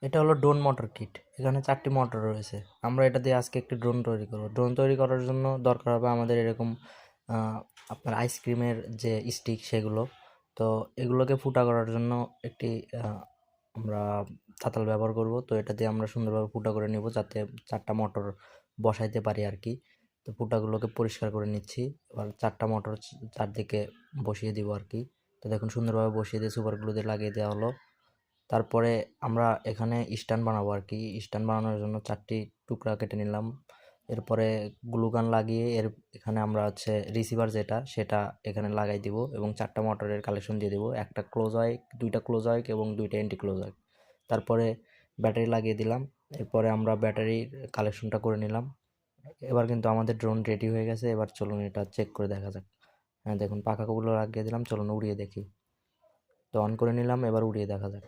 এটা হলো drone motor kit. এখানে 4টি মোটর রয়েছে। আমরা এটা দিয়ে আজকে একটি ড্রোন তৈরি করব। ড্রোন তৈরি করার জন্য দরকার হবে আমাদের এরকম আপনার আইসক্রিমের যে স্টিক সেগুলো। তো এগুলোকে ফুটা করার জন্য একটি আমরা তাতাল ব্যবহার করব। তো এটা দিয়ে আমরা সুন্দরভাবে ফুটা করে নেব যাতে 4টা মোটর বসাইতে পারি আর কি। তো ফুটাগুলোকে পরিষ্কার করে নিচ্ছি। এবার 4টা মোটর চারদিকে বসিয়ে দিব আর কি। তো দেখুন সুন্দরভাবে বসিয়ে দিয়ে সুপার গ্লু দিয়ে লাগিয়ে দেওয়া হলো। তারপরে আমরা এখানে স্ট্যান্ড বানাবো আর কি। স্ট্যান্ড বানানোর জন্য 4টি টুকরা কেটে নিলাম। এরপরে গ্লুগান লাগিয়ে এখানে আমরা হচ্ছে রিসিভার যেটা সেটা এখানে লাগাই দিব এবং 4টা মোটরের কালেকশন দিয়ে দিব। একটা ক্লোজ হয়, 2টা ক্লোজ হয় এবং 2টা এন্টি ক্লোজ হয়। তারপরে ব্যাটারি লাগিয়ে দিলাম। এরপরে আমরা ব্যাটারির কালেকশনটা করে নিলাম। এবার কিন্তু আমাদের ড্রোন রেডি হয়ে গেছে। এবার চলুন এটা চেক করে দেখা যাক। হ্যাঁ দেখুন পাখাগুলো লাগিয়ে দিলাম, চলুন উড়িয়ে দেখি। তো অন করে নিলাম, এবার উড়িয়ে দেখা যাক।